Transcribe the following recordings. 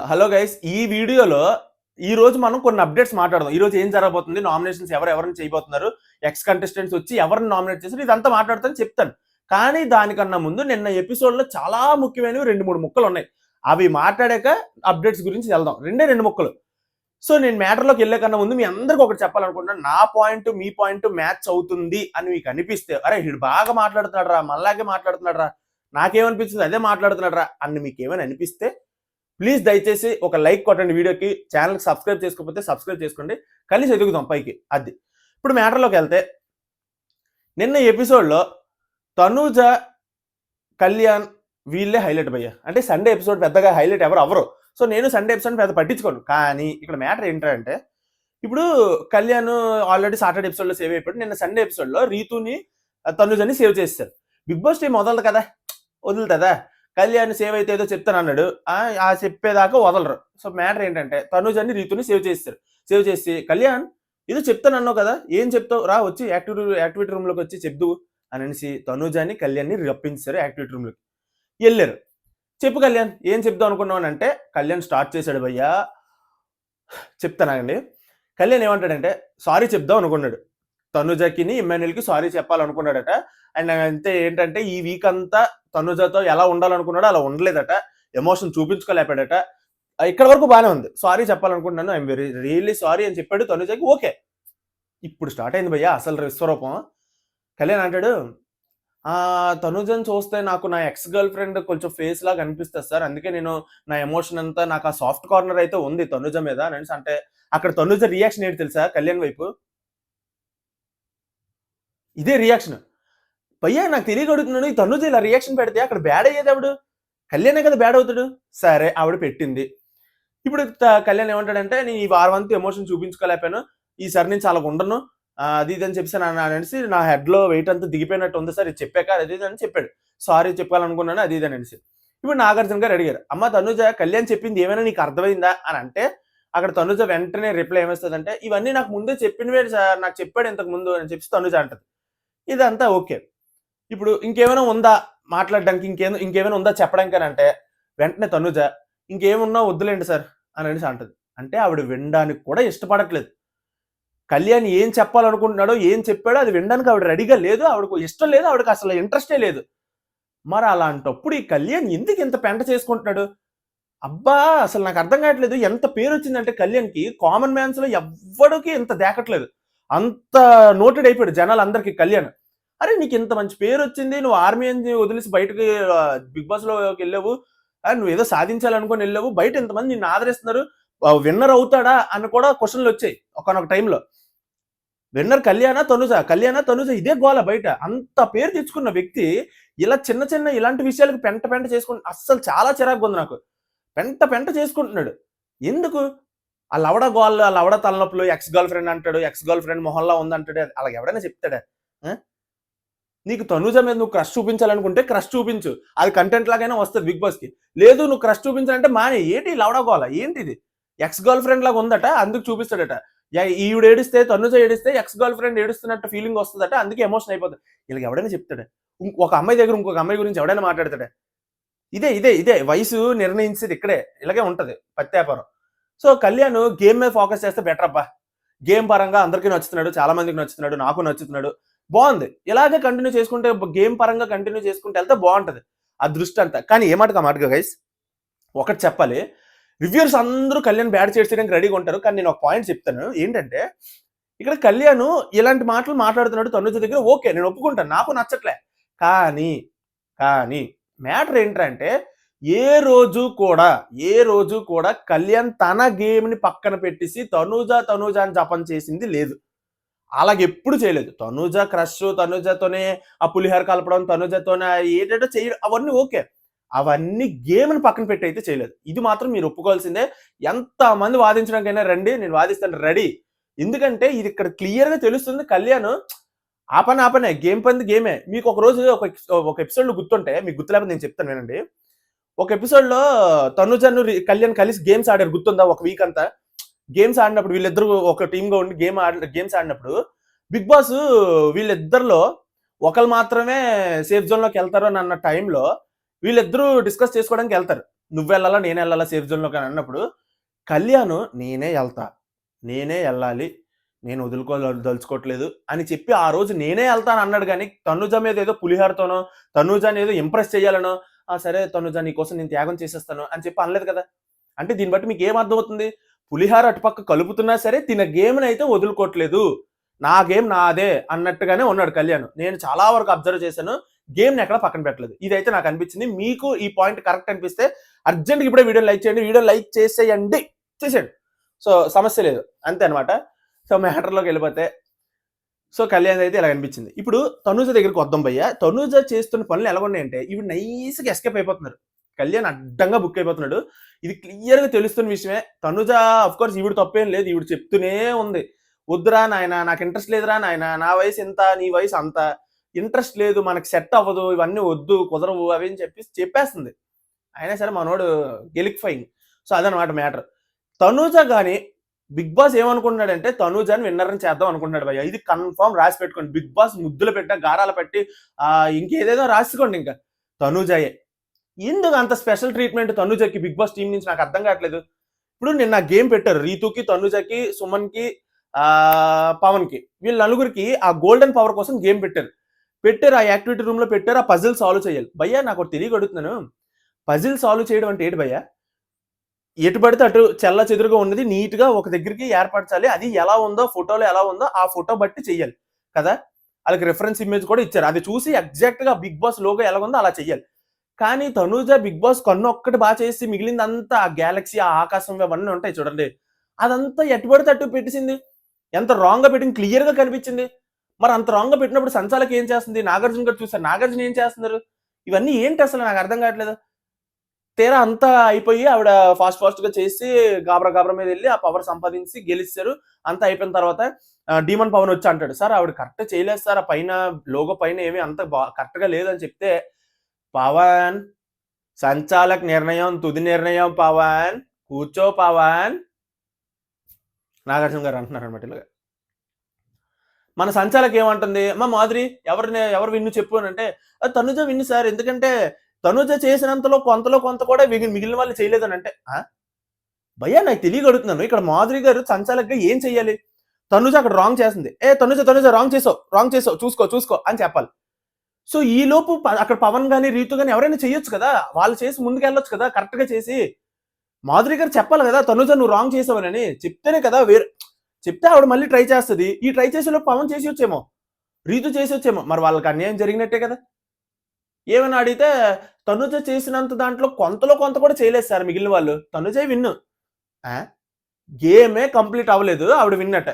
Hello guys, ఈ వీడియోలో ఈ రోజు మనం కొన్ని అప్డేట్స్ మాట్లాడదాం. ఈ రోజు ఏం జరగబోతుంది, నామినేషన్స్ ఎవరెవరిని చేయబోతున్నారు, ఎక్స్ కంటెస్టెంట్స్ వచ్చి ఎవరిని నామినేట్ చేశారు, ఇదంతా మాట్లాడతాను చెప్తాను. కానీ దానికన్నా ముందు నిన్న ఎపిసోడ్లో చాలా ముఖ్యమైనవి 2-3 ముక్కలు ఉన్నాయి. అవి మాట్లాడాక అప్డేట్స్ గురించి వెళ్దాం. 2 ముక్కలు. సో నేను మ్యాటర్లోకి వెళ్ళే కన్నా ముందు మీ అందరికి ఒకటి చెప్పాలనుకుంటున్నాను. నా పాయింట్ మీ పాయింట్ మ్యాచ్ అవుతుంది అని మీకు అనిపిస్తే, అరే వీడు బాగా మాట్లాడుతున్నాడు రా, మళ్ళాగే మాట్లాడుతున్నాడు రా, నాకేమనిపించింది అదే మాట్లాడుతున్నాడు రా అని మీకు ఏమైనా అనిపిస్తే ప్లీజ్ దయచేసి ఒక లైక్ కొట్టండి వీడియోకి. ఛానల్కి సబ్స్క్రైబ్ చేసుకోకపోతే సబ్స్క్రైబ్ చేసుకోండి. కలిసి ఎదుగుదాం పైకి. అది ఇప్పుడు మ్యాటర్లోకి వెళ్తే, నిన్న ఎపిసోడ్లో తనూజ, కళ్యాణ్ వీళ్ళే హైలైట్ భయ్యా. అంటే సండే ఎపిసోడ్ పెద్దగా హైలైట్ ఎవరు అవ్వరు. సో నేను సండే ఎపిసోడ్ పెద్ద పట్టించుకోను. కానీ ఇక్కడ మ్యాటర్ ఏంటంటే, ఇప్పుడు కళ్యాణ్ ఆల్రెడీ సాటర్డే ఎపిసోడ్లో సేవ్ అయిపోయాడు. నిన్న సండే ఎపిసోడ్లో రీతుని తనూజని సేవ్ చేస్తారు. బిగ్ బాస్ టీం వదలదు కదా, వదులుతుందా? కళ్యాణ్ సేవ్ అయితే ఏదో చెప్తాను అన్నాడు, ఆ చెప్పేదాకా వదలరు. సో మ్యాటర్ ఏంటంటే, తనూజని రీతుని సేవ్ చేస్తారు. సేవ్ చేసి కళ్యాణ్ ఏదో చెప్తాను అన్నావు కదా, ఏం చెప్తావు రా, వచ్చి యాక్టివిటీ రూమ్లోకి వచ్చి చెప్దువు అనేసి తనూజని కళ్యాణ్ని రప్పించారు. యాక్టివిటీ రూమ్లోకి వెళ్ళారు. చెప్పు కళ్యాణ్, ఏం చెప్దాం అనుకున్నావు అంటే కళ్యాణ్ స్టార్ట్ చేశాడు. భయ్యా చెప్తానండి. కళ్యాణ్ ఏమంటాడంటే, సారీ చెప్దాం అనుకున్నాడు. తనుజకి ఇమ్మాన్యుయల్కి సారీ చెప్పాలనుకున్నాడట. అండ్ అంతే ఏంటంటే, ఈ వీక్ అంతా తనుజతో ఎలా ఉండాలనుకున్నాడో అలా ఉండలేదట. ఎమోషన్ చూపించుకోలేపాడట. ఇక్కడ వరకు బాగానే ఉంది. సారీ చెప్పాలనుకుంటున్నాను, ఐఎమ్ రియల్లీ సారీ అని చెప్పాడు తనుజకి. ఓకే, ఇప్పుడు స్టార్ట్ అయింది భయ్యా అసలు విశ్వరూపం. కళ్యాణ్ అంటాడు, తనుజని చూస్తే నాకు నా ఎక్స్ గర్ల్ ఫ్రెండ్ కొంచెం ఫేస్ లాగా అనిపిస్తుంది సార్, అందుకే నేను నా ఎమోషన్ అంతా, నాకు ఆ సాఫ్ట్ కార్నర్ అయితే ఉంది తనుజ మీద అనేసి అంటే, అక్కడ తనుజ రియాక్షన్ ఏంటి తెలుసా కళ్యాణ్ వైపు? ఇదే రియాక్షన్. భయ్యా నాకు తెలియగడుగుతున్నాడు, ఈ తనుజ ఇలా రియాక్షన్ పెడితే అక్కడ బ్యాడ్ అయ్యేది ఎవడు? కళ్యాణే కదా బ్యాడ్ అవుతాడు. సరే ఆవిడ పెట్టింది. ఇప్పుడు కళ్యాణ్ ఏమంటాడంటే, నేను ఈ వారం అంతా ఎమోషన్ చూపించుకోలేకపోయాను, ఈసారి నుంచి అలా ఉండను, అది ఇది అని చెప్పేసి అనేసి నా హెడ్లో వెయిట్ అంతా దిగిపోయినట్టు ఉంది సార్, ఇది చెప్పాక అది ఇది అని చెప్పాడు. సారీ చెప్పాలనుకున్నాను అది ఇది అనేసి. ఇప్పుడు నాగార్జున గారు అడిగారు, అమ్మ తనుజ కళ్యాణ్ చెప్పింది ఏమైనా నీకు అర్థమైందా అని అంటే, అక్కడ తనుజ వెంటనే రిప్లై ఏమేస్తుందంటే, ఇవన్నీ నాకు ముందే చెప్పినవే సార్, నాకు చెప్పాడు ఇంతకు ముందు అని చెప్పి తనుజ అంటది. ఇదంతా ఓకే. ఇప్పుడు ఇంకేమైనా ఉందా మాట్లాడడానికి, ఇంకేమైనా ఉందా చెప్పడానికి అని అంటే, వెంటనే తనుజ ఇంకేమున్నా వద్దులేండి సార్ అని అనేసి అంటది. అంటే ఆవిడ వినడానికి కూడా ఇష్టపడట్లేదు. కళ్యాణ్ ఏం చెప్పాలనుకుంటున్నాడో, ఏం చెప్పాడో అది వినడానికి ఆవిడ రెడీగా లేదు. ఆవిడకు ఇష్టం లేదు, ఆవిడకి అసలు ఇంట్రెస్టే లేదు. మరి అలాంటప్పుడు ఈ కళ్యాణ్ ఎందుకు ఇంత పెంట చేసుకుంటున్నాడు? అబ్బా అసలు నాకు అర్థం కావట్లేదు. ఎంత పేరు వచ్చిందంటే కళ్యాణ్కి, కామన్ మ్యాన్స్ లో ఎవ్వడికి ఇంత దేకట్లేదు. అంత నోటెడ్ అయిపోయాడు జనాలందరికీ కళ్యాణ్. అరే నీకు ఇంత మంచి పేరు వచ్చింది, నువ్వు ఆర్మీ అని వదిలేసి బయటకి బిగ్ బాస్ లోకి వెళ్ళావు, నువ్వు ఏదో సాధించాలనుకుని వెళ్ళావు, బయట ఇంతమంది నిన్ను ఆదరిస్తున్నారు, విన్నర్ అవుతాడా అని కూడా క్వశ్చన్లు వచ్చాయి ఒకనొక టైంలో. విన్నర్ కళ్యాణ తనుజ ఇదే గోల బయట. అంత పేరు తెచ్చుకున్న వ్యక్తి ఇలా చిన్న చిన్న ఇలాంటి విషయాలకు పెంట చేసుకుంటు, అస్సలు చాలా చిరాకు ఉంది నాకు. పెంట చేసుకుంటున్నాడు. ఎందుకు? ఆ లవడ గోళ్ళు, ఆ లవడ తలనొప్పులు, ఎక్స్ గర్ల్ ఫ్రెండ్ అంటాడు, ఎక్స్ గర్ల్ ఫ్రెండ్ మొహంలో ఉందంటాడు. అలా ఎవడైనా చెప్తాడా? నీకు తనుజ మీద నువ్వు క్రష్ చూపించాలనుకుంటే క్రష్ చూపించు, అది కంటెంట్ లాగైనా వస్తుంది బిగ్ బాస్ కి. లేదు నువ్వు క్రష్ చూపించాలంటే మానే. ఏంటి లవడ గోల, ఏంటిది? ఎక్స్ గర్ల్ ఫ్రెండ్ లాగా ఉందట, అందుకు చూపిస్తాడట. ఈవిడ ఏడిస్తే, తనుజ ఏడిస్తే ఎక్స్ గర్ల్ ఫ్రెండ్ ఏడుస్తున్నట్టు ఫీలింగ్ వస్తుందట, అందుకే ఎమోషన్ అయిపోతుంది. ఇలా ఎవడైనా చెప్తాడా? ఒక అమ్మాయి దగ్గర ఇంకొక అమ్మాయి గురించి ఎవడైనా మాట్లాడతాడా? ఇదే వయసు నిర్ణయించేది ఇక్కడే. ఇలాగే ఉంటది పత్యాపారం. సో కళ్యాణ్ గేమ్ మీద ఫోకస్ చేస్తే బెటర్ అబ్బా. గేమ్ పరంగా అందరికీ నచ్చుతున్నాడు, చాలా మందికి నచ్చుతున్నాడు, నాకు నచ్చుతున్నాడు, బాగుంది. ఇలాగే కంటిన్యూ చేసుకుంటే, గేమ్ పరంగా కంటిన్యూ చేసుకుంటే వెళ్తే బాగుంటది ఆ దృష్టి అంతా. కానీ ఏమాటగా గైస్ ఒకటి చెప్పాలి, రివ్యూర్స్ అందరూ కళ్యాణ్ బ్యాడ్ చేయడానికి రెడీగా ఉంటారు. కానీ నేను ఒక పాయింట్ చెప్తాను ఏంటంటే, ఇక్కడ కళ్యాణ్ ఇలాంటి మాటలు మాట్లాడుతున్నాడు తనుజ దగ్గర, ఓకే నేను ఒప్పుకుంటాను, నాకు నచ్చట్లే. కానీ మ్యాటర్ ఏంటంటే, ఏ రోజు కూడా కళ్యాణ్ తన గేమ్ ని పక్కన పెట్టేసి తనుజ అని జపం చేసింది లేదు. అలాగే ఎప్పుడు చేయలేదు. తనుజ క్రష్, తనుజతోనే ఆ పులిహోర కలపడం, తనుజతోనే ఏటేటో చేయడం, అవన్నీ ఓకే. అవన్నీ గేమ్ని పక్కన పెట్టి అయితే చేయలేదు. ఇది మాత్రం మీరు ఒప్పుకోవాల్సిందే. ఎంతమంది వాదించడానికైనా రండి, నేను వాదిస్తాను రెడీ. ఎందుకంటే ఇది ఇక్కడ క్లియర్గా తెలుస్తుంది, కళ్యాణ్ ఆపనే గేమ్ పంది గేమే. మీకు ఒక రోజు ఒక ఎపిసోడ్లో గుర్తుంటే, మీకు గుర్తులేకపోతే నేను చెప్తాను వినండి. ఒక ఎపిసోడ్లో తనుజను కళ్యాణ్ కలిసి గేమ్స్ ఆడారు, గుర్తుందా? ఒక వీక్ అంతా గేమ్స్ ఆడినప్పుడు వీళ్ళిద్దరు ఒక టీమ్గా ఉండి గేమ్స్ ఆడినప్పుడు బిగ్ బాస్ వీళ్ళిద్దరిలో ఒకరు మాత్రమే సేఫ్ జోన్లోకి వెళ్తారు అని అన్న టైంలో వీళ్ళిద్దరూ డిస్కస్ చేసుకోవడానికి వెళ్తారు. నువ్వెళ్ళాలా నేనే వెళ్ళాలా సేఫ్ జోన్‌లోకి అని అన్నప్పుడు కళ్యాణ్ నేనే ఎళ్తా. నేనే ఎళ్ళాలి. నేను దలుచుకోవట్లేదు అని చెప్పి ఆ రోజు నేనే ఎళ్తాను అన్నాడు గానీ, తనుజ మీద ఏదో పులిహోరతోనో, తనుజని ఏదో ఇంప్రెస్ చేయాలనో, "ఆ! సరే తనుజ నీకోసం నేను త్యాగం చేసేస్తాను" అని చెప్పి అనలేదు కదా! అంటే దీన్ని బట్టి మీకేం అర్థమవుతుంది? పులిహోర అటుపక్క కలుపుతున్నా సరే తిన గేమ్‌నైతే వదులుకోవట్లేదు. నా గేమ్ నాదే అన్నట్టుగానే ఉన్నాడు కళ్యాణ్. నేను చాలా వరకు అబ్జర్వ్ చేశాను. గేమ్‌ని ఎక్కడ పక్కన పెట్టలేదు. ఇదైతే నాకు అనిపించింది. మీకు ఈ పాయింట్ కరెక్ట్ అనిపిస్తే అర్జెంట్‌గా ఇప్పుడే వీడియోని లైక్ చేయండి. వీడియో లైక్ చేసేయండి. చేసేయండి. సో, సమస్య లేదు. అంతే అనమాట. సో, మ్యాటర్‌లోకెళ్ళిపోతే సో, కళ్యాణ్‌దయితే ఇలా అనిపించింది. ఇప్పుడు తనూజ దగ్గరికి వద్దాం భయ్య. తనూజ చేస్తున్న పనులు ఎలాగున్నాయంటే, ఈవిడ నైస్‌గా ఎస్కేప్ అయిపోతున్నారు. కళ్యాణ్ అడ్డంగా బుక్ అయిపోతున్నాడు. ఇది క్లియర్‌గా తెలుస్తున్న విషయమే. తనూజ ఆఫ్‌కోర్స్ ఈవిడ తప్పేం లేదు. ఈవిడ చెప్తూనే ఉంది. "వద్దురా నాయనా నాకు ఇంట్రెస్ట్ లేదురా నాయనా. నా వయసు ఇంత, నీ వయసు అంత. ఇంట్రెస్ట్ లేదు. మనకు సెట్ అవ్వదు. ఇవన్నీ వద్దు. కుదరవు" అవి అని చెప్పేస్తుంది. అయినా సరే మనోడు గెలికిఫైయింగ్. సో, అదనమాట మ్యాటర్. తనూజ గాని బిగ్ బాస్ ఏమనుకుంటున్నాడంటే తనూజని విన్నర్‌ని చేద్దాం అనుకుంటున్నాడు భయ్య. ఇది కన్ఫర్మ్ రాసి పెట్టుకోండి. బిగ్ బాస్ ముద్దులు పెట్టా, గారాలు పెట్టి ఇంకేదేదో రాసుకోండి ఇంకా. తనూజయే. ఎందుకు అంత స్పెషల్ ట్రీట్‌మెంట్ తనూజకి బిగ్ బాస్ టీమ్ నుంచి నాకు అర్థం కావట్లేదు. ఇప్పుడు నిన్న గేమ్ పెట్టారు. రీతుకి, తనూజకి, సుమన్‌కి, పవన్‌కి. వీళ్ళ నలుగురికి ఆ గోల్డెన్ పవర్ కోసం గేమ్ పెట్టారు. ఆ యాక్టివిటీ రూమ్‌లో పెట్టారు. ఆ పజిల్ సాల్వ్ చేయాలి. భయ్య నాకోటి తెలియక అడుగుతున్నాను. పజిల్ సాల్వ్ చేయడం అంటే ఏంటి భయ్య? ఎటు పడితే అటు చెల్లాచెదురుగా ఉన్నది నీట్‌గా ఒక దగ్గరికి ఏర్పరచాలి. అది ఎలా ఉందో ఫోటోలో ఎలా ఉందో ఆ ఫోటో బట్టి చెయ్యాలి. కదా! ఆళ్ళకి రిఫరెన్స్ ఇమేజ్ కూడా ఇచ్చారు. అది చూసి ఎగ్జాక్ట్‌గా బిగ్ బాస్ లోగో ఎలాగుందో అలా చెయ్యాలి. కానీ తనూజ బిగ్ బాస్ కన్నొక్కటి చేసి మిగిలిందంతా ఆ గ్యాలక్సీ, ఆ ఆకాశం అవన్నీ ఉంటాయి చూడండి. అదంతా ఎటు పడితే అటు పెట్టేసింది. ఎంత రాంగ్‌గా పెట్టింది క్లియర్‌గా కనిపించింది. మరి అంత రాంగ్‌గా పెట్టినప్పుడు సంచాలకి ఏం చేస్తుంది? నాగార్జున గారు చూసారు. నాగార్జున ఏం చేస్తున్నారు? ఇవన్నీ ఏంటి అసలు నాకు అర్థం కావట్లేదు. తీరా అంతా అయిపోయి ఆవిడ ఫాస్ట్‌గా చేసి గాబరా మీద ఎళ్లి ఆ పవర్ సంపాదించి గెలిచేసారు. అంతా అయిపోయిన తర్వాత డీమన్ పవన్ వచ్చి అంటాడు. "సార్ ఆవిడ కరెక్ట్ చేయలేదు సార్. ఆ పైన లోగో పైన ఏమి అంత కరెక్ట్‌గా లేదని" చెప్తే, "పవన్ సంచాలక్ నిర్ణయం తుది నిర్ణయం పవన్. కూర్చో పవన్" నాగార్జున గారు అంటున్నారన్నమాట ఇలాగ. మన సంచాలక్ ఏమంటుంది? "అమ్మ మాధురి ఎవరు విన్ను చెప్పు" అనంటే, "తనుజ విన్ను సార్. ఎందుకంటే తనుజ చేసినంతలో కొంతలో కొంత కూడా మిగిలిన వాళ్ళు చేయలేదనంటే" భయ్యా నాకు తెలియక అడుగుతున్నాను. ఇక్కడ మాధురి గారు సంచాలక్‌గా ఏం చెయ్యాలి? తనుజ అక్కడ రాంగ్ చేస్తుంది. తనుజ రాంగ్ చేసావు. చూసుకో" అని చెప్పాలి. సో ఈలోపు అక్కడ పవన్ గాని, రీతు గాని ఎవరైనా చేయొచ్చు కదా! వాళ్ళు చేసి ముందుకెళ్ళొచ్చు కదా! కరెక్ట్‌గా చేసి. మాధురి గారు చెప్పాలి కదా! తనుజ నువ్వు రాంగ్ చేసావనని. చెప్తేనే కదా చెప్తే ఆవిడ మళ్ళీ ట్రై చేస్తది. ఈ ట్రై చేసేలోపు పవన్ చేసేయొచ్చేమో. రీతు చేసేయొచ్చేమో. మరి వాళ్ళకి అన్యాయం జరిగినట్టే కదా! ఏమని అడిగితే తనుజ చేసినంత దాంట్లో కొంతలో కొంత కూడా చేయలేదు సార్ మిగిలిన వాళ్ళు. తనుజే విన్ను. ఆ! గేమే కంప్లీట్ అవ్వలేదు. ఆవిడ విన్నట్ట.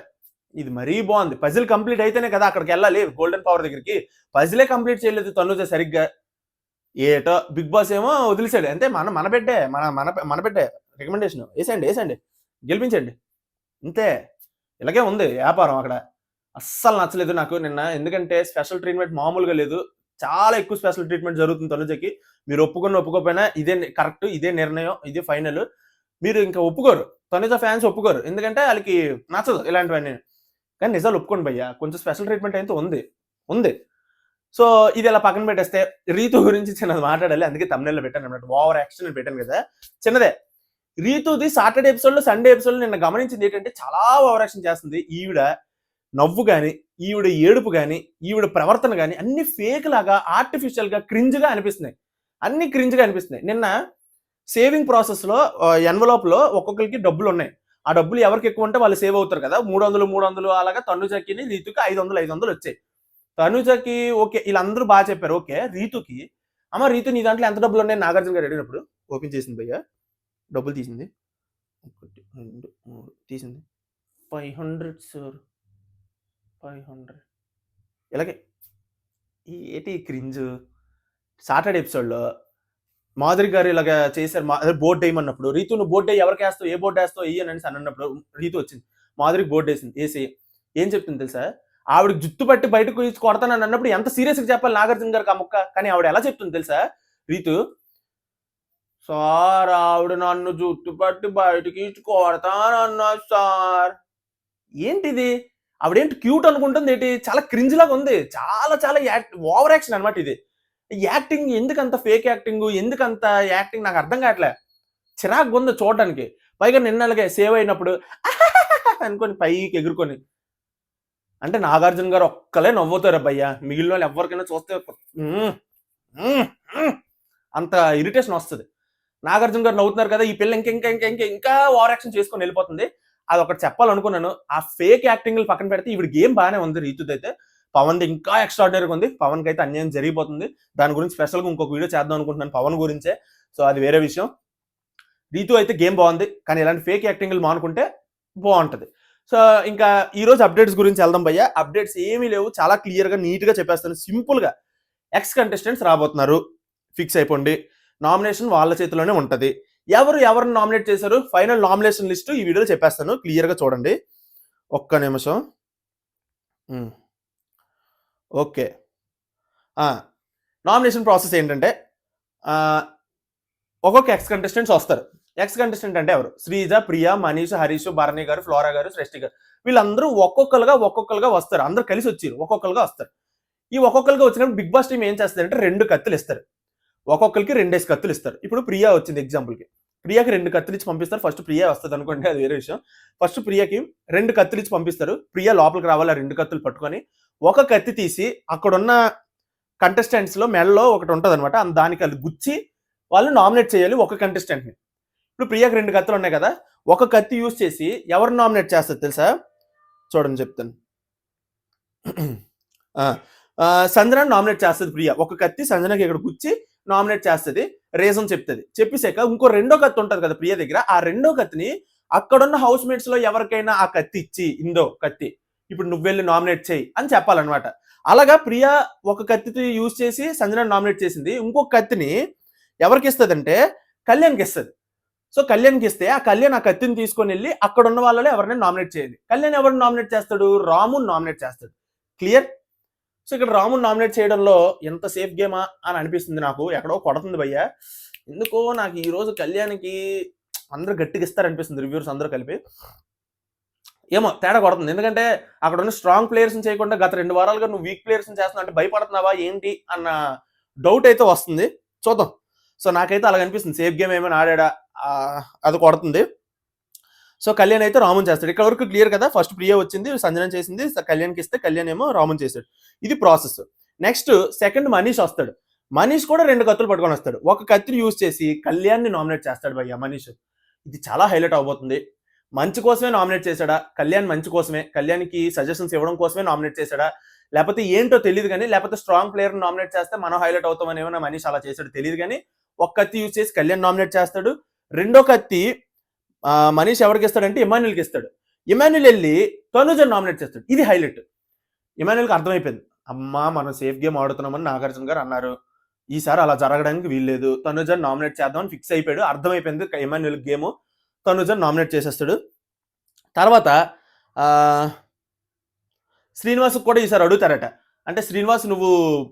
ఇది మరీ బావుంది. పజిల్ కంప్లీట్ అయితేనే కదా అక్కడికెళ్ళాలి గోల్డెన్ పవర్ దగ్గరికి. పజిలే కంప్లీట్ చేయలేదు తనుజ సరిగ్గా. ఏటో బిగ్ బాస్ ఏమో వదిలేసాడు. అంతే మన బిడ్డే. మన బిడ్డే. రికమెండేషన్ ఏసేయండి. గెలిపించండి. అంతే. ఇలాగే ఉంది వ్యాపారం అక్కడ. అస్సలు నచ్చలేదు నాకు నిన్న. ఎందుకంటే స్పెషల్ ట్రీట్‌మెంట్ మామూలుగా లేదు. చాలా ఎక్కువ స్పెషల్ ట్రీట్‌మెంట్ జరుగుతుంది తనుజకి. మీరు ఒప్పుకోకపోయినా ఇదే కరెక్ట్. ఇదే నిర్ణయం. ఇదే ఫైనల్. మీరు ఇంకా ఒప్పుకోరు. తనుజ ఫ్యాన్స్ ఒప్పుకోరు. ఎందుకంటే ఆళ్ళకి నచ్చదు ఇలాంటివన్నీ. కానీ నిజాలు ఒప్పుకోండి భయ్య. కొంచెం స్పెషల్ ట్రీట్‌మెంట్ అయితే ఉంది. సో, ఇది ఇలా పక్కన పెట్టేస్తే రీతు గురించి చిన్నది మాట్లాడాలి. అందుకే థంబ్‌నెయిల్‌లో పెట్టానన్నమాట. ఓవర్ యాక్షన్ అని పెట్టాను కదా! చిన్నదే. రీతుది సాటర్‌డే ఎపిసోడ్‌లో, సండే ఎపిసోడ్‌లో నిన్న గమనించింది ఏంటంటే చాలా ఓవర్ యాక్షన్ చేస్తుంది. ఈవిడ నవ్వు గాని, ఈవిడ ఏడుపు గాని, ఈవిడ ప్రవర్తన గాని అన్ని ఫేక్ లాగా, ఆర్టిఫిషియల్‌గా, క్రింజ్‌గా అనిపిస్తున్నాయి. అన్ని క్రింజ్‌గా అనిపిస్తున్నాయి. నిన్న సేవింగ్ ప్రాసెస్‌లో ఎన్వలప్‌లో ఒక్కొక్కళ్ళకి డబ్బులున్నాయి. ఆ డబ్బులు ఎవరికి ఎక్కువ ఉంటే వాళ్ళు సేవ్ అవుతారు కదా! 300 అలాగా తనుజకిని, రీతుకి 500 వచ్చాయి. తనుజకి ఓకే. ఈళ్ళందరూ చెప్పారు. ఓకే. రీతుకి అమ్మ రీతు నీ దాంట్లో ఎంత డబ్బులున్నాయని నాగార్జున గారు అడిగినప్పుడు ఓపెన్ చేసింది భయ్య. డబ్బులు తీసింది. 1, 2, 3 తీసింది. 500 సార్. 500 ఇలాగే ఏటి క్రింజు. సాటర్‌డే ఎపిసోడ్‌లో మాధురి గారు ఇలాగ చేశారు. అదే బోర్డ్ ఎయమన్నప్పుడు, "రీతు నువ్వు బోర్డ్ ఎయి ఎవరికేస్తావు? ఏ బోర్డ్ ఏస్తావు ఎయ్యి" అనేసి అన్నప్పుడు రీతు వచ్చింది. మాధురికి బోర్డ్ ఏసింది. ఏసి ఏం చెప్తుంది తెలుసా? ఆవిడకి జుట్టు పట్టి బయటకు ఈడ్చి కొడతానని అన్నప్పుడు ఎంత సీరియస్‌గా చెప్పాలి నాగార్జున గారికి ఆ ముక్క. కానీ ఆవిడ ఎలా చెప్తుంది తెలుసా? రీతు, "సార్ ఆవిడ నన్ను జుట్టు పట్టి బయటకి ఈడ్చి కొడతానన్నది సార్." ఏంటిది? ఆవిడేంటి క్యూట్ అనుకుంటుందేటి? చాలా క్రింజ్ లాగా ఉంది. చాలా ఓవర్ యాక్షన్ అన్నమాట ఇది. యాక్టింగ్ ఎందుకంత ఫేక్ యాక్టింగు? ఎందుకంత యాక్టింగ్ నాకు అర్థం కావట్లే. చిరాకు ఉంది చూడడానికి. పైగా నిన్నలాగే సేవ్ అయినప్పుడు అనుకోని పైకి ఎగురుకొని. అంటే నాగార్జున గారు ఒక్కలే నవ్వుతారు భయ్యా, మిగిలిన వాళ్ళు ఎవరికైనా చూస్తే అంత ఇరిటేషన్ వస్తుంది. నాగార్జున గారు నవ్వుతున్నారు కదా, ఈ పిల్ల ఇంకా ఓవర్ యాక్షన్ చేసుకొని వెళ్ళిపోతుంది. అది ఒకటి చెప్పాలనుకున్నాను. ఆ ఫేక్ యాక్టింగ్ పక్కన పెడితే ఇవి గేమ్ బాగానే ఉంది రీతుది అయితే. పవన్ ఇంకా ఎక్స్ట్రాడినరీగా ఉంది. పవన్ కి అయితే అన్యాయం జరిగిపోతుంది. దాని గురించి స్పెషల్ గా ఇంకొక వీడియో చేద్దాం అనుకుంటున్నాను పవన్ గురించే. సో అది వేరే విషయం. రీతు అయితే గేమ్ బాగుంది, కానీ ఇలాంటి ఫేక్ యాక్టింగ్లు మానుకుంటే బాగుంటది. సో ఇంకా ఈ రోజు అప్డేట్స్ గురించి వెళ్దాం భయ్య. అప్డేట్స్ ఏమీ లేవు, చాలా క్లియర్ గా నీట్ గా చెప్పేస్తాను. సింపుల్ గా ఎక్స్ కంటెస్టెంట్స్ రాబోతున్నారు, ఫిక్స్ అయిపోండి. నామినేషన్ వాళ్ళ చేతిలోనే ఉంటది. ఎవరిని నామినేట్ చేశారు, ఫైనల్ నామినేషన్ లిస్ట్ ఈ వీడియోలో చెప్పేస్తాను, క్లియర్ గా చూడండి. ఒక్క నిమిషం. ఓకే, నామినేషన్ ప్రాసెస్ ఏంటంటే ఒక్కొక్క ఎక్స్ కంటెస్టెంట్స్ వస్తారు. ఎక్స్ కంటెస్టెంట్ అంటే ఎవరు? శ్రీజ, ప్రియా, మనీష్, హరీష్, భరణి గారు, ఫ్లోరా గారు, శ్రేష్ఠి గారు, వీళ్ళందరూ ఒక్కొక్కరుగా వస్తారు. అందరు కలిసి వచ్చారు, ఒక్కొక్కరుగా వస్తారు. ఈ ఒక్కొక్కరుగా వచ్చినప్పుడు బిగ్ బాస్ టీం ఏం చేస్తుంది అంటే 2 కత్తులు ఇస్తారు. ఒక్కొక్కరికి 2 కత్తులు ఇస్తారు. ఇప్పుడు ప్రియా వచ్చింది ఎగ్జాంపుల్కి, ప్రియాకి 2 కత్తులు ఇచ్చి పంపిస్తారు. ఫస్ట్ ప్రియా వస్తుంది అనుకోండి, అది వేరే విషయం. ఫస్ట్ ప్రియాకి 2 కత్తులు ఇచ్చి పంపిస్తారు. ప్రియా లోపలికి రావాలి, ఆ 2 కత్తులు పట్టుకొని ఒక కత్తి తీసి అక్కడున్న కంటెస్టెంట్స్ లో మెడలో ఒకటి ఉంటుంది అనమాట, దానికి అది గుచ్చి వాళ్ళు నామినేట్ చేయాలి ఒక కంటెస్టెంట్ ని. ఇప్పుడు ప్రియాకి 2 కత్తులు ఉన్నాయి కదా, ఒక కత్తి యూజ్ చేసి ఎవరు నామినేట్ చేస్తారు తెలుసా? చూడండి చెప్తాను. సంజన నామినేట్ చేస్తుంది ప్రియా. ఒక కత్తి సంజనకి ఇక్కడ గుచ్చి నామినేట్ చేస్తుంది, రీజన్ చెప్తుంది. చెప్పేసాక ఇంకో 2వ కత్తి ఉంటుంది కదా ప్రియా దగ్గర, ఆ 2వ కత్తిని అక్కడున్న హౌస్ మేట్స్ లో ఎవరికైనా ఆ కత్తి ఇచ్చి, ఇందో కత్తి ఇప్పుడు నువ్వు వెళ్ళి నామినేట్ చేయి అని చెప్పాలన్నమాట. అలాగా ప్రియా ఒక కత్తి యూజ్ చేసి సంజన నామినేట్ చేసింది. ఇంకొక కత్తిని ఎవరికి ఇస్తుంది అంటే కళ్యాణ్కి ఇస్తుంది. సో కళ్యాణ్కి ఇస్తే ఆ కళ్యాణ్ ఆ కత్తిని తీసుకొని వెళ్ళి అక్కడ ఉన్న వాళ్ళలో ఎవరైనా నామినేట్ చేయాలి. కళ్యాణ్ ఎవరిని నామినేట్ చేస్తాడు? రాముని నామినేట్ చేస్తాడు. క్లియర్? సో ఇక్కడ రాముని నామినేట్ చేయడంలో ఎంత సేఫ్ గేమా అని అనిపిస్తుంది నాకు. ఎక్కడో కొడుతుంది భయ్య. ఎందుకో నాకు ఈ రోజు కళ్యాణ్కి అందరూ గట్టిగా ఇస్తారనిపిస్తుంది, రివ్యూర్స్ అందరూ కలిపి. ఏమో తేడా కొడుతుంది. ఎందుకంటే అక్కడ ఉన్న స్ట్రాంగ్ ప్లేయర్స్ని చేయకుండా గత 2 వారాలుగా నువ్వు వీక్ ప్లేయర్స్ని చేస్తున్నావు అంటే భయపడుతున్నావా ఏంటి అన్న డౌట్ అయితే వస్తుంది. చూద్దాం. సో నాకైతే అలాగ అనిపిస్తుంది, సేఫ్ గేమ్ ఏమైనా ఆడా అది కొడుతుంది. సో కళ్యాణ్ అయితే రాముని చేస్తాడు. ఇక్కడ వరకు క్లియర్ కదా. ఫస్ట్ ప్రియా వచ్చింది, సంజన చేసింది, కళ్యాణ్కి ఇస్తే కళ్యాణ్ ఏమో రాముని చేశాడు. ఇది ప్రాసెస్. నెక్స్ట్ సెకండ్ మనీష్ వస్తాడు. మనీష్ కూడా 2 కత్తులు పట్టుకొని వస్తాడు. ఒక కత్తిని యూజ్ చేసి కళ్యాణ్ని నామినేట్ చేస్తాడు భయ్య మనీష్. ఇది చాలా హైలైట్ అవబోతుంది. మంచి కోసమే నామినేట్ చేశాడా? కళ్యాణ్ మంచి కోసమే, కళ్యాణ్కి సజెషన్స్ ఇవ్వడం కోసమే నామినేట్ చేశాడా, లేకపోతే ఏంటో తెలియదు కానీ, లేకపోతే స్ట్రాంగ్ ప్లేయర్ నామినేట్ చేస్తే మనం హైలైట్ అవుతామని ఏమైనా మనీష్ అలా చేశాడు తెలియదు కానీ, ఒక కత్తి యూజ్ చేసి కళ్యాణ్ నామినేట్ చేస్తాడు. 2వ కత్తి మనీష్ ఎవరికి ఇస్తాడంటే ఇమాన్యుల్కి ఇస్తాడు. ఇమాన్యుల్ వెళ్ళి తనుజని నామినేట్ చేస్తాడు. ఇది హైలైట్. ఇమాన్యుల్కి అర్థమైపోయింది, అమ్మా మనం సేఫ్ గేమ్ ఆడుతున్నామని నాగార్జున గారు అన్నారు, ఈసారి అలా జరగడానికి వీల్లేదు, తనుజని నామినేట్ చేద్దామని ఫిక్స్ అయిపోయాడు. అర్థమైపోయింది ఇమాన్యుల్ గేమ్. తనుజని నామినేట్ చేసేస్తాడు. తర్వాత శ్రీనివాస్ కూడా ఈసారి అడుగుతారట. అంటే శ్రీనివాస్, నువ్వు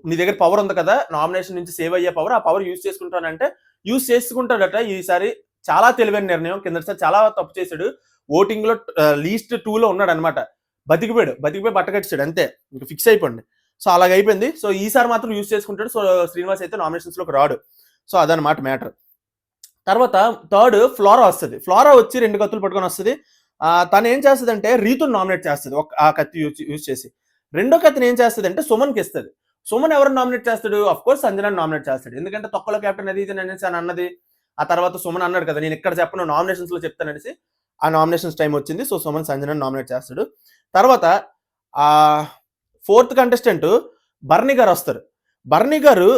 నీ దగ్గర పవర్ ఉంది కదా, నామినేషన్ నుంచి సేవ్ అయ్యే పవర్, ఆ పవర్ యూజ్ చేసుకుంటానంటే యూజ్ చేసుకుంటాడట. ఈసారి చాలా తెలివైన నిర్ణయం. కిందసారి చాలా తప్పు చేశాడు. ఓటింగ్ లో లీస్ట్ 2లో ఉన్నాడు అనమాట. బతికిపోయి బట్టకట్టాడు అంతే, ఇంకా ఫిక్స్ అయిపోండి. సో అలాగైపోయింది. సో ఈసారి మాత్రం యూజ్ చేసుకుంటాడు. సో శ్రీనివాస్ అయితే నామినేషన్స్ లోకి రాడు. సో అదనమాట మ్యాటర్. తర్వాత థర్డ్ ఫ్లోరా వస్తుంది. ఫ్లోరా వచ్చి 2 కత్తులు పట్టుకొని వస్తుంది. తను ఏం చేస్తుంది అంటే రీతుని నామినేట్ చేస్తుంది ఆ కత్తి యూజ్ చేసి. 2వ కత్తిని ఏం చేస్తుంది అంటే సుమన్కి ఇస్తుంది. సుమన్ ఎవరిని నామినేట్ చేస్తాడు? అఫ్ కోర్స్ సంజనాని నామినేట్ చేస్తాడు. ఎందుకంటే తొక్కలో కెప్టెన్ అది ఇది అనేసి అని అన్నది. ఆ తర్వాత సుమన్ అన్నాడు కదా, నేను ఇక్కడ చెప్పను నామినేషన్స్ లో చెప్తాననేసి. ఆ నామినేషన్స్ టైం వచ్చింది. సో సుమన్ సంజనాని నామినేట్ చేస్తాడు. తర్వాత 4th కంటెస్టెంట్ భరణి గారు వస్తారు. భరణి గారు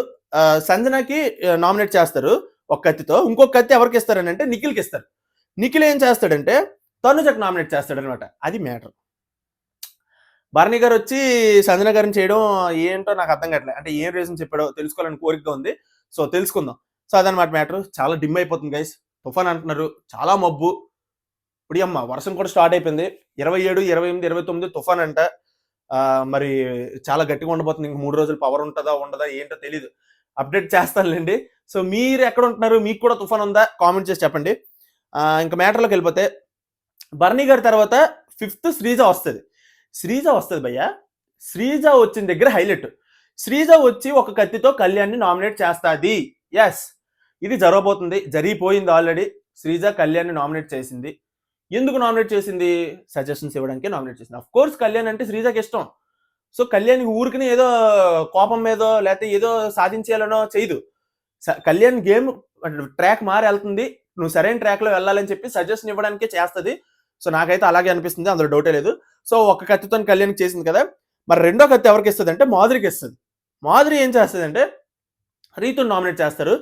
సంజనాకి నామినేట్ చేస్తారు ఒక కత్తితో. ఇంకొక కత్తి ఎవరికి ఇస్తారని అంటే నిఖిల్కి ఇస్తారు. నిఖిల్ ఏం చేస్తాడంటే తనుజకు నామినేట్ చేస్తాడు అనమాట. అది మ్యాటర్. భరణి గారు వచ్చి సంజన గారిని చేయడం ఏంటో నాకు అర్థం కావట్లేదు. అంటే ఏం రీజన్ చెప్పాడో తెలుసుకోవాలని కోరికగా ఉంది. సో తెలుసుకుందాం. సో అదనమాట మ్యాటర్. చాలా డిమ్ అయిపోతుంది గైస్. తుఫాన్ అంటున్నారు, చాలా మబ్బు. ఇప్పుడు అమ్మ వర్షం కూడా స్టార్ట్ అయిపోయింది. 27, 28, 29 తుఫాన్ అంట. మరి చాలా గట్టిగా ఉండబోతుంది. ఇంక 3 రోజులు పవర్ ఉంటుందా ఉండదా ఏంటో తెలీదు. అప్డేట్ చేస్తానులేండి. సో మీరు ఎక్కడ ఉంటున్నారు? మీకు కూడా తుఫాన్ ఉందా? కామెంట్ చేసి చెప్పండి. ఇంకా మ్యాటర్లోకి వెళ్ళిపోతే భరణి గారి తర్వాత 5th శ్రీజ వస్తుంది. శ్రీజ వస్తుంది భయ్య. శ్రీజ వచ్చిన దగ్గర హైలైట్. శ్రీజ వచ్చి ఒక కత్తితో కళ్యాణ్ని నామినేట్ చేస్తుంది. ఎస్, ఇది జరగబోతుంది, జరిగిపోయింది ఆల్రెడీ. శ్రీజ కళ్యాణ్ని నామినేట్ చేసింది. ఎందుకు నామినేట్ చేసింది? సజెషన్స్ ఇవ్వడానికి నామినేట్ చేసింది. ఆఫ్ కోర్స్ కళ్యాణ్ అంటే శ్రీజకి ఇష్టం. సో కళ్యాణ్కి ఊరికి ఏదో కోపం మీదో లేకపోతే ఏదో సాధించేయాలనో చేయదు. కళ్యాణ్ గేమ్ ట్రాక్ మారి వెళ్తుంది, నువ్వు సరైన ట్రాక్ లో వెళ్ళాలని చెప్పి సజెషన్ ఇవ్వడానికే చేస్తుంది. సో నాకైతే అలాగే అనిపిస్తుంది, అందులో డౌటే లేదు. సో ఒక కత్తితో కళ్యాణ్ చేసింది కదా, మరి రెండో కత్తి ఎవరికి ఇస్తుంది అంటే మాధురికి ఇస్తుంది. మాధురి ఏం చేస్తుంది అంటే రీతుని నామినేట్ చేస్తారు.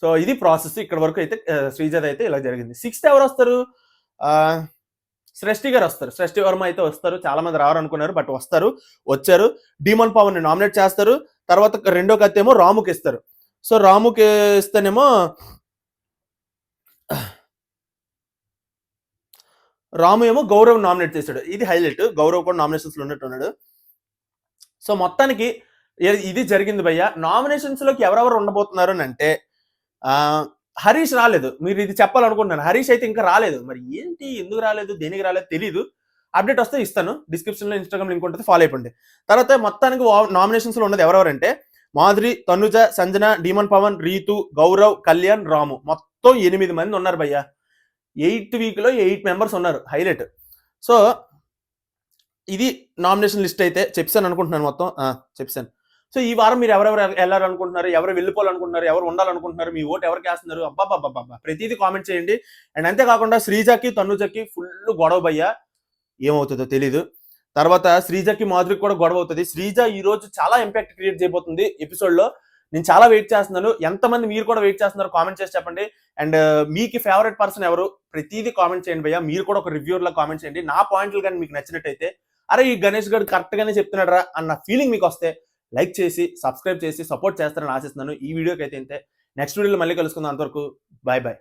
సో ఇది ప్రాసెస్. ఇక్కడ వరకు అయితే శ్రీజద్ అయితే ఇలా జరిగింది. 6th ఎవరు వస్తారు? సృష్టి గారు వస్తారు. సృష్టి వర్మ అయితే వస్తారు. చాలా మంది రావారు అనుకున్నారు, బట్ వచ్చారు. డీమన్ పవన్ ని నామినేట్ చేస్తారు. తర్వాత రెండో కత్తి ఏమో రాముకి ఇస్తారు. సో రాముకి ఇస్తేనేమో రాము ఏమో గౌరవ్ నామినేట్ చేశాడు. ఇది హైలైట్. గౌరవ్ కూడా నామినేషన్స్ లో ఉన్నట్టున్నాడు. సో మొత్తానికి ఇది జరిగింది భయ్య. నామినేషన్స్ లోకి ఎవరెవరు ఉండబోతున్నారు అని అంటే హరీష్ రాలేదు. మీరు ఇది చెప్పాలనుకుంటున్నాను. హరీష్ అయితే ఇంకా రాలేదు. మరి ఏంటి, ఎందుకు రాలేదు, దేనికి రాలేదు తెలియదు. అప్డేట్ వస్తే ఇస్తాను. డిస్క్రిప్షన్ లో ఇన్స్టాగ్రామ్ లింక్ ఉంటుంది, ఫాలో అయిపోండి. తర్వాత మొత్తానికి నామినేషన్స్ లో ఉన్నది ఎవరెవరు అంటే మాధురి, తనుజ, సంజన, డీమన్ పవన్, రీతు, గౌరవ్, కళ్యాణ్, రాము. మొత్తం 8 మంది ఉన్నారు భయ్య. 8th వీక్ లో 8 మెంబర్స్ ఉన్నారు. హైలైట్. సో ఇది నామినేషన్ లిస్ట్ అయితే చెప్పాను అనుకుంటున్నాను. మొత్తం చెప్పాను. సో ఈ వారం మీరు ఎవరెవరు వెళ్ళాలనుకుంటున్నారు, ఎవరు వెళ్ళిపోవాలనుకుంటున్నారు, ఎవరు ఉండాలనుకుంటున్నారు, మీ ఓటు ఎవరికి వేస్తున్నారు, అబ్బాబ్బాబ్బా ప్రతిదీ కామెంట్ చేయండి. అండ్ అంతేకాకుండా శ్రీజకి, తనుజకి ఫుల్ గొడవ భయ్య. ఏమవుతుందో తెలీదు. తర్వాత శ్రీజకి, మాధురికి కూడా గొడవ అవుతుంది. శ్రీజ ఈ రోజు చాలా ఇంపాక్ట్ క్రియేట్ చేయబోతుంది ఎపిసోడ్ లో. నేను చాలా వెయిట్ చేస్తున్నాను. ఎంతమంది మీరు కూడా వెయిట్ చేస్తున్నారు కామెంట్ చేసి చెప్పండి. అండ్ మీకు ఫేవరెట్ పర్సన్ ఎవరు, ప్రతిదీ కామెంట్ చేయండి భయ్య. మీరు కూడా ఒక రివ్యూలో కామెంట్ చేయండి. నా పాయింట్లు కానీ మీకు నచ్చినట్టయితే, అరే ఈ గణేష్ గారు కరెక్ట్ గానే చెప్తున్నాడు రా అన్న ఫీలింగ్ మీకు వస్తే లైక్ చేసి సబ్స్క్రైబ్ చేసి సపోర్ట్ చేస్తారని ఆశిస్తున్నాను. ఈ వీడియోకి అయితే ఇంతే. నెక్స్ట్ వీడియోలో మళ్ళీ కలుసుకుందాం. అంతవరకు బాయ్ బాయ్.